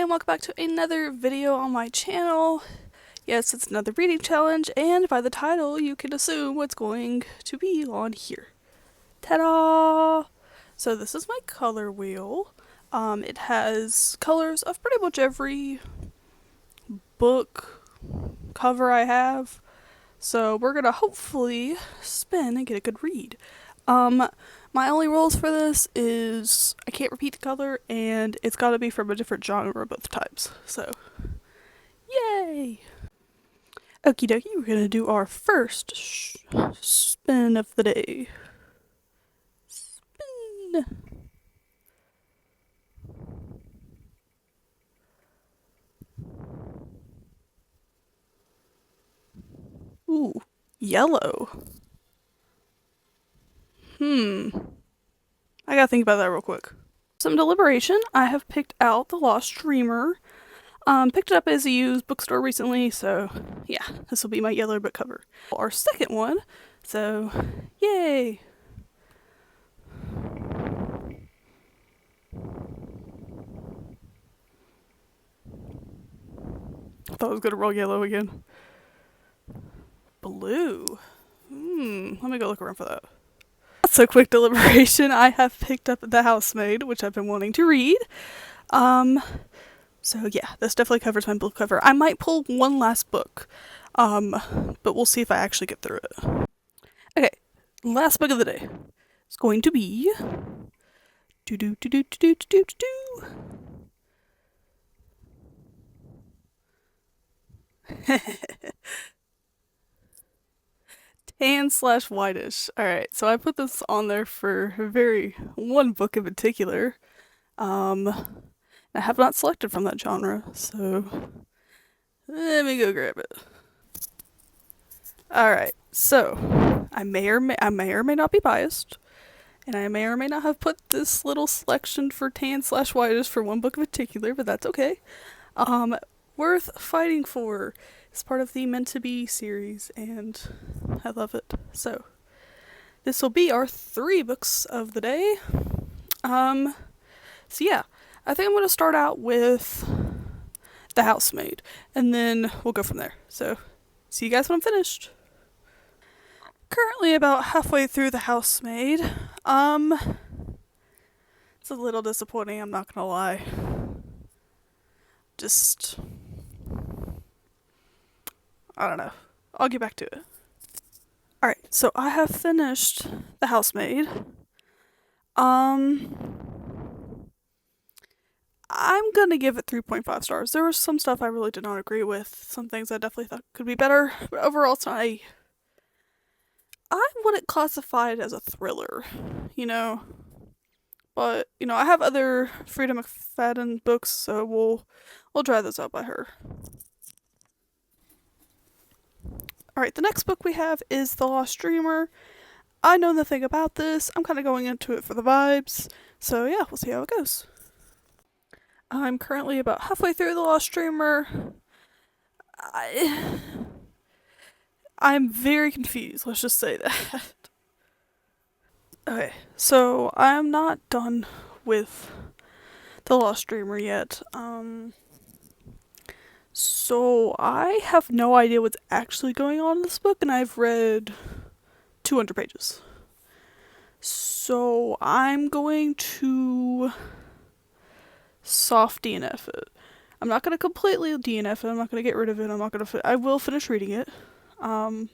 and welcome back to another video on my channel. Yes, it's another reading challenge, and by the title you can assume what's going to be on here. Ta-da! So this is my color wheel. It has colors of pretty much every book cover I have. So we're gonna hopefully spin and get a good read. My only rules for this is I can't repeat the color and it's gotta be from a different genre both times. So, yay! Okie dokie, we're gonna do our first spin of the day. Spin! Ooh, yellow. I gotta think about that real quick. Some deliberation. I have picked out The Lost Dreamer. Picked it up as a used bookstore recently, so yeah, this will be my yellow book cover. Our second one, so yay! I thought I was gonna roll yellow again. Blue. Let me go look around for that. So quick deliberation, I have picked up The Housemaid, which I've been wanting to read. So yeah, this definitely covers my blue cover. I might pull one last book, but we'll see if I actually get through it. Okay, last book of the day is going to be tan/whitish. Alright, so I put this on there for one book in particular. I have not selected from that genre, so let me go grab it. Alright, so I may or may not be biased, and I may or may not have put this little selection for tan/whitish for one book in particular, but that's okay. Worth Fighting For is part of the Meant to Be series, and I love it. So this will be our 3 books of the day. So yeah, I think I'm going to start out with The Housemaid, and then we'll go from there. So see you guys when I'm finished. Currently about halfway through The Housemaid. It's a little disappointing, I'm not gonna lie. I don't know. I'll get back to it. Alright, so I have finished The Housemaid. I'm gonna give it 3.5 stars. There was some stuff I really did not agree with. Some things I definitely thought could be better. But overall, I wouldn't classify it as a thriller, you know. But, you know, I have other Freida McFadden books, so we'll try those out by her. Alright, the next book we have is The Lost Dreamer. I know nothing about this. I'm kind of going into it for the vibes. So yeah, we'll see how it goes. I'm currently about halfway through The Lost Dreamer. I'm very confused, let's just say that. Okay, so I'm not done with The Lost Dreamer yet. So I have no idea what's actually going on in this book, and I've read 200 pages. So I'm going to soft DNF it. I'm not going to completely DNF it, I'm not going to get rid of it, I will finish reading it. But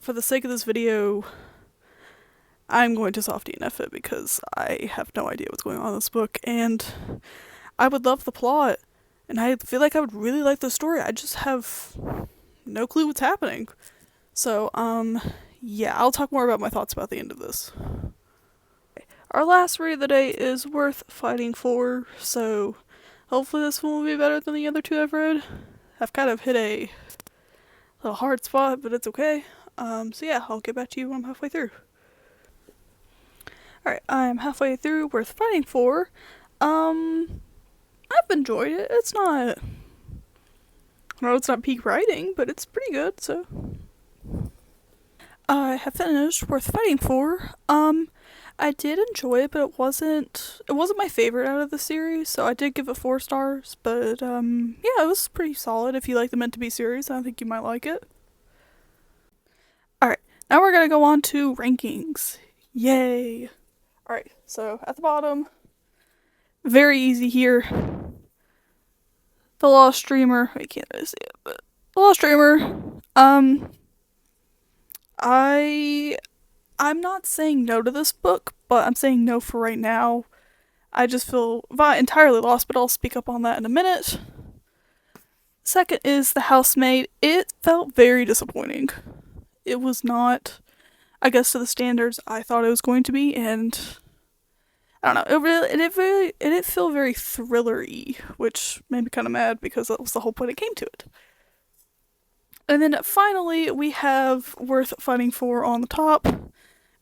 for the sake of this video, I'm going to soft DNF it because I have no idea what's going on in this book, and I would love the plot, and I feel like I would really like the story. I just have no clue what's happening. So, yeah, I'll talk more about my thoughts about the end of this. Our last read of the day is Worth Fighting For, so hopefully this one will be better than the other 2 I've read. I've kind of hit a little hard spot, but it's okay. So yeah, I'll get back to you when I'm halfway through. Alright, I'm halfway through Worth Fighting For. I've enjoyed it. It's not peak writing, but it's pretty good, so. I have finished Worth Fighting For. I did enjoy it, but it wasn't my favorite out of the series, so I did give it 4 stars. But yeah, it was pretty solid. If you like the meant to be series, I think you might like it. All right, now we're gonna go on to rankings. Yay! All right, so at the bottom, very easy here. The Lost Dreamer. I can't really see it, but The Lost Dreamer. I I'm not saying no to this book, but I'm saying no for right now. I just feel entirely lost, but I'll speak up on that in a minute. Second is The Housemaid. It felt very disappointing. It was not, I guess, to the standards I thought it was going to be, and I don't know. It didn't feel very thriller-y, which made me kind of mad because that was the whole point it came to it. And then finally, we have Worth Fighting For on the top,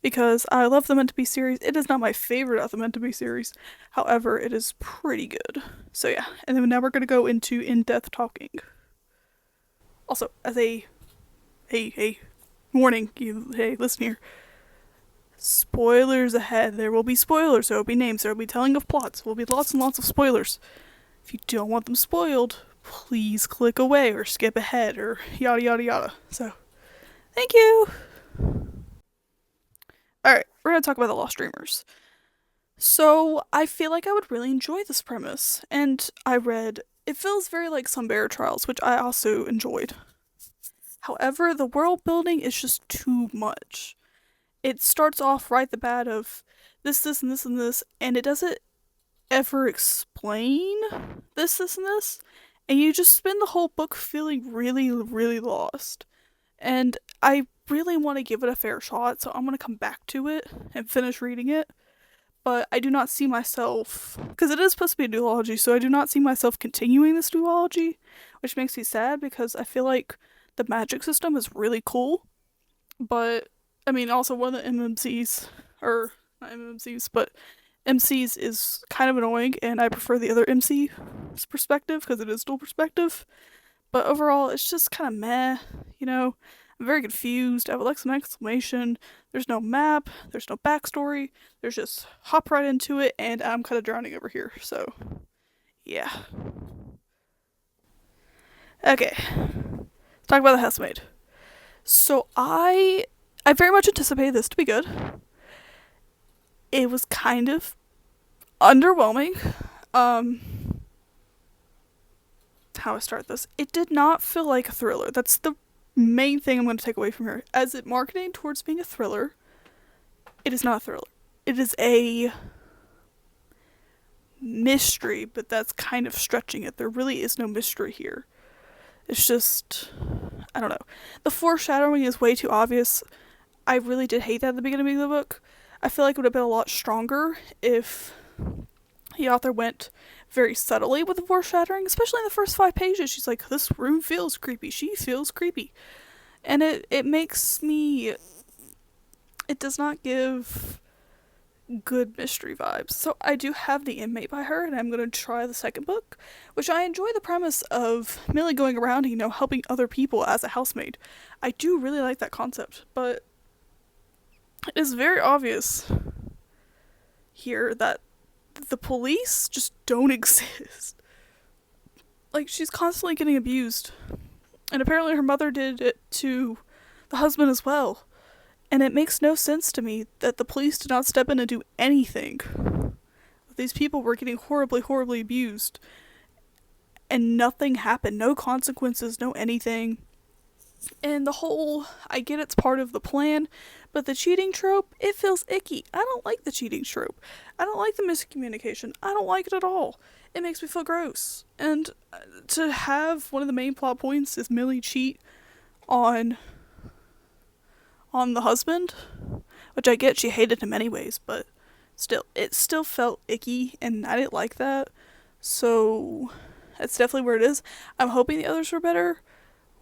because I love the Meant to Be series. It is not my favorite of the Meant to Be series, however, it is pretty good. So yeah, and then now we're going to go into in-depth talking. Also, as a warning, hey, listen here. Spoilers ahead. There will be spoilers, there will be names, there will be telling of plots, there will be lots and lots of spoilers. If you don't want them spoiled, please click away or skip ahead or yada yada yada. So, thank you! Alright, we're gonna talk about The Lost Dreamers. So, I feel like I would really enjoy this premise, and I read, it feels very like Some Bear Trials, which I also enjoyed. However, the world building is just too much. It starts off right at the bat of this, and this, and this, and it doesn't ever explain this, and this, and you just spend the whole book feeling really, really lost. And I really want to give it a fair shot, so I'm going to come back to it and finish reading it. But I do not see myself, because it is supposed to be a duology, so I do not see myself continuing this duology, which makes me sad because I feel like the magic system is really cool. But, I mean, also one of the MMCs, or not MMCs, but MCs is kind of annoying, and I prefer the other MC's perspective because it is dual perspective. But overall, it's just kind of meh, you know? I'm very confused. I would like some exclamation. There's no map, there's no backstory, there's just hop right into it, and I'm kind of drowning over here, so yeah. Okay, let's talk about The Housemaid. So I very much anticipated this to be good. It was kind of underwhelming. How I start this. It did not feel like a thriller. That's the main thing I'm going to take away from here. As it marketing towards being a thriller, it is not a thriller. It is a mystery, but that's kind of stretching it. There really is no mystery here. It's just, I don't know. The foreshadowing is way too obvious. I really did hate that at the beginning of the book. I feel like it would have been a lot stronger if the author went very subtly with the foreshadowing, especially in the first 5 pages. She's like, this room feels creepy. She feels creepy. And it makes me, it does not give good mystery vibes. So I do have The Inmate by her, and I'm going to try the second book, which I enjoy the premise of Millie going around, you know, helping other people as a housemaid. I do really like that concept, but it is very obvious here that the police just don't exist. Like, she's constantly getting abused. And apparently her mother did it to the husband as well. And it makes no sense to me that the police did not step in and do anything. These people were getting horribly, horribly abused. And nothing happened. No consequences, no anything. And the whole, I get it's part of the plan, but the cheating trope, it feels icky. I don't like the cheating trope. I don't like the miscommunication. I don't like it at all. It makes me feel gross. And to have one of the main plot points is Millie cheat on the husband, which I get she hated him anyways, but still, it still felt icky, and I didn't like that. So that's definitely where it is. I'm hoping the others were better.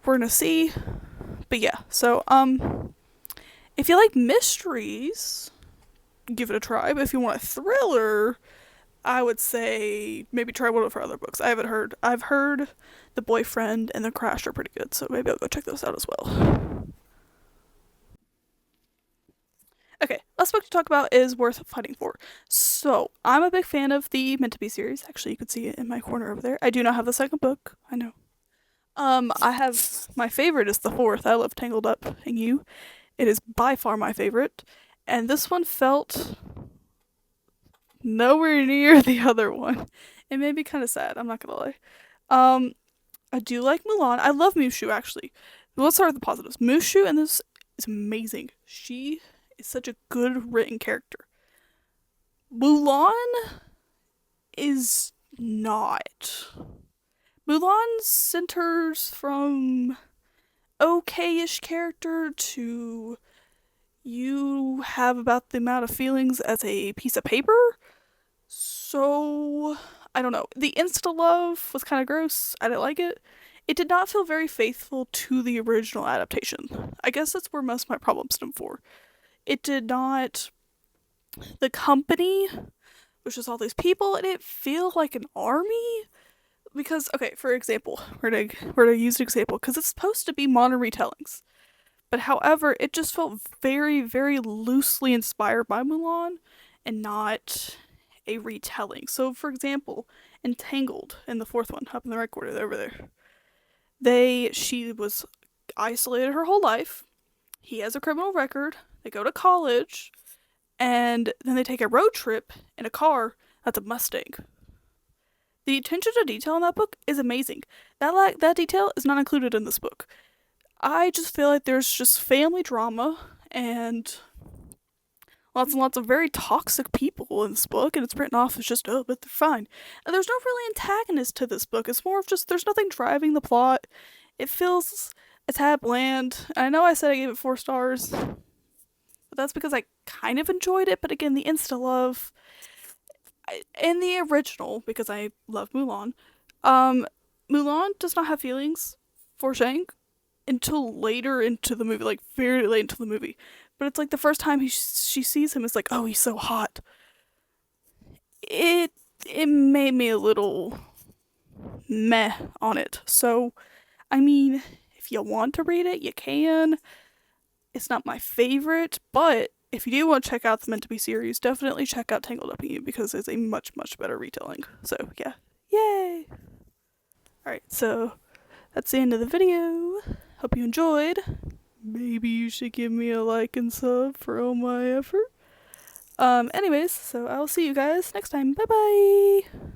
We're gonna see. But yeah, so if you like mysteries, give it a try. But if you want a thriller, I would say maybe try one of her other books. I've heard The Boyfriend and The Crash are pretty good, so maybe I'll go check those out as well. Okay, last book to talk about is Worth Fighting For. So, I'm a big fan of the Meant to Be series. Actually, you can see it in my corner over there. I do not have the second book. I know. I have my favorite is the fourth. I love Tangled Up and You. It is by far my favorite, and this one felt nowhere near the other one. It made me kind of sad. I'm not gonna lie. Um, I do like Mulan. I love Mushu actually. Let's start with the positives. Mushu in this is amazing. She is such a good written character. Mulan is not. Mulan centers from okay-ish character to you have about the amount of feelings as a piece of paper. So, I don't know. The insta love was kind of gross. I didn't like it. It did not feel very faithful to the original adaptation. I guess that's where most of my problems stem for. It did not. The company, which is all these people, it didn't feel like an army. Because, okay, for example, we're gonna use an example, because it's supposed to be modern retellings. But however, it just felt very, very loosely inspired by Mulan and not a retelling. So, for example, Entangled in the fourth one, up in the right corner, over there, she was isolated her whole life. He has a criminal record. They go to college, and then they take a road trip in a car that's a Mustang. The attention to detail in that book is amazing. That detail is not included in this book. I just feel like there's just family drama and lots and lots of very toxic people in this book, and it's written off as just, oh, but they're fine. And there's no really antagonist to this book. It's more of just, there's nothing driving the plot. It feels a tad bland. I know I said I gave it 4 stars, but that's because I kind of enjoyed it. But again, the insta love in the original, because I love Mulan, Mulan does not have feelings for Shang until later into the movie, like very late into the movie. But it's like the first time she sees him, it's like, oh, he's so hot. It made me a little meh on it. So, I mean, if you want to read it, you can. It's not my favorite, but if you do want to check out the Meant to Be series, definitely check out Tangled Up in You because it's a much, much better retelling. So, yeah. Yay! Alright, so that's the end of the video. Hope you enjoyed. Maybe you should give me a like and sub for all my effort. Anyways, so I'll see you guys next time. Bye bye!